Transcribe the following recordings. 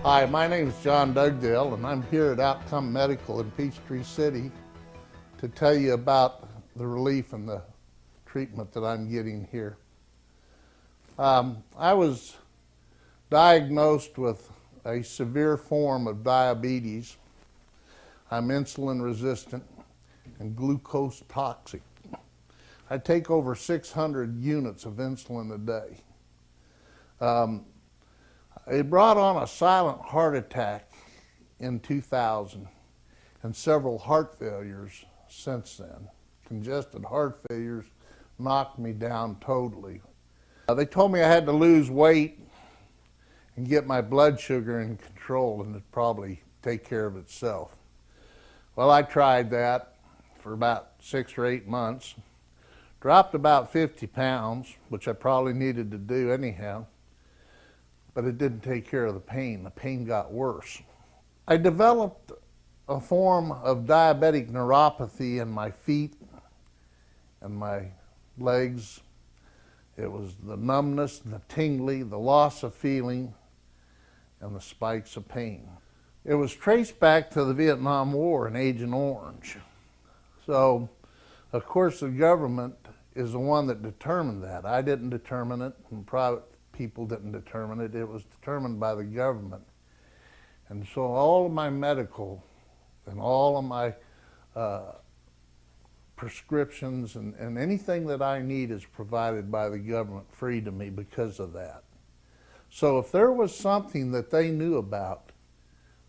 Hi, my name is John Dugdale, and I'm here at Outcome Medical in Peachtree City to tell you about the relief and the treatment that I'm getting here. I was diagnosed with a severe form of diabetes. I'm insulin resistant and glucose toxic. I take over 600 units of insulin a day. It brought on a silent heart attack in 2000 and several heart failures since then. Congested heart failures knocked me down totally. They told me I had to lose weight and get my blood sugar in control and it'd probably take care of itself. Well, I tried that for about 6 or 8 months, dropped about 50 pounds, which I probably needed to do anyhow. But it didn't take care of the pain. The pain got worse. I developed a form of diabetic neuropathy in my feet and my legs. It was the numbness, the tingling, the loss of feeling, and the spikes of pain. It was traced back to the Vietnam War and Agent Orange. So, of course, the government is the one that determined that. I didn't determine it, and private people didn't determine it. It was determined by the government. And so all of my medical and all of my prescriptions and anything that I need is provided by the government free to me because of that. So if there was something that they knew about,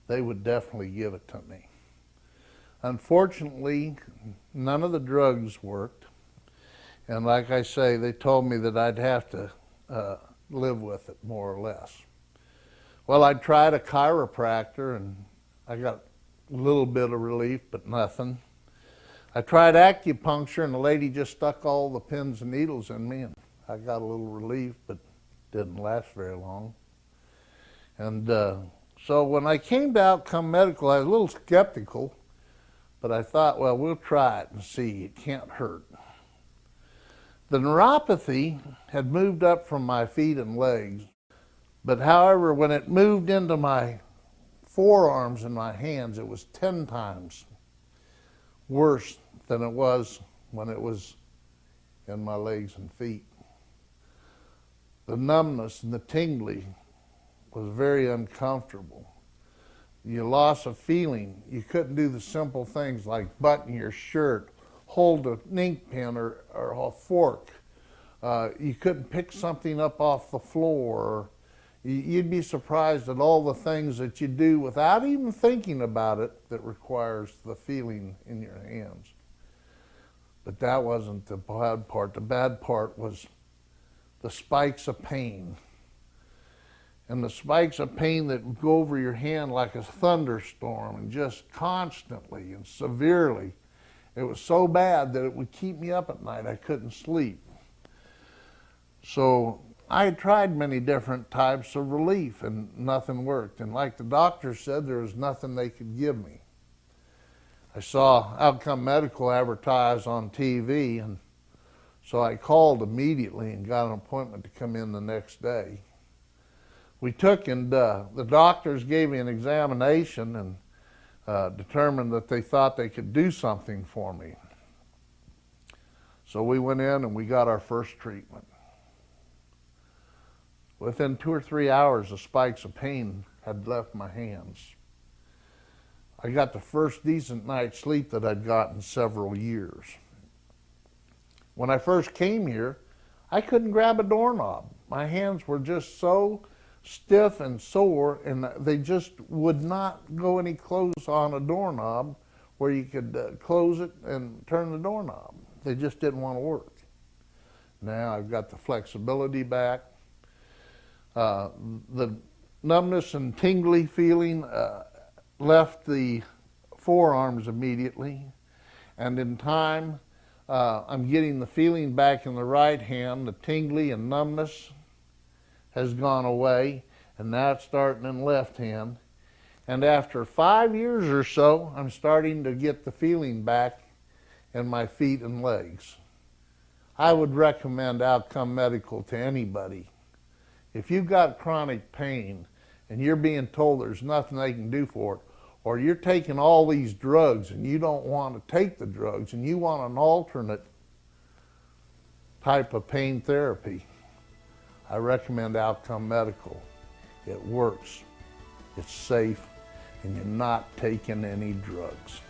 they would definitely give it to me. Unfortunately, none of the drugs worked. And like I say, they told me that I'd have to live with it, more or less. Well, I tried a chiropractor and I got a little bit of relief, but nothing. I tried acupuncture and the lady just stuck all the pins and needles in me and I got a little relief, but didn't last very long. And so when I came to Outcome Medical, I was a little skeptical, but I thought, well, we'll try it and see. It can't hurt. The neuropathy had moved up from my feet and legs, but however, when it moved into my forearms and my hands, it was 10 times worse than it was when it was in my legs and feet. The numbness and the tingling was very uncomfortable. You lost a feeling. You couldn't do the simple things like button your shirt, hold an ink pen or a fork. You couldn't pick something up off the floor. You'd be surprised at all the things that you do without even thinking about it that requires the feeling in your hands. But that wasn't the bad part. The bad part was the spikes of pain. And the spikes of pain that would go over your hand like a thunderstorm and just constantly and severely. It was so bad that it would keep me up at night. I couldn't sleep. So I had tried many different types of relief and nothing worked. And like the doctor said, there was nothing they could give me. I saw Outcome Medical advertised on TV, and so I called immediately and got an appointment to come in the next day. We took and the doctors gave me an examination and determined that they thought they could do something for me. So we went in and we got our first treatment. Within 2 or 3 hours, the spikes of pain had left my hands. I got the first decent night's sleep that I'd gotten in several years. When I first came here, I couldn't grab a doorknob. My hands were just so stiff and sore, and they just would not go any close on a doorknob where you could close it and turn the doorknob. They just didn't want to work. Now I've got the flexibility back. The numbness and tingly feeling left the forearms immediately, and in time I'm getting the feeling back in the right hand. The tingly and numbness has gone away, and now it's starting in the left hand. And after 5 years or so, I'm starting to get the feeling back in my feet and legs. I would recommend Outcome Medical to anybody. If you've got chronic pain and you're being told there's nothing they can do for it, or you're taking all these drugs and you don't want to take the drugs and you want an alternate type of pain therapy, I recommend Outcome Medical. It works, it's safe, and you're not taking any drugs.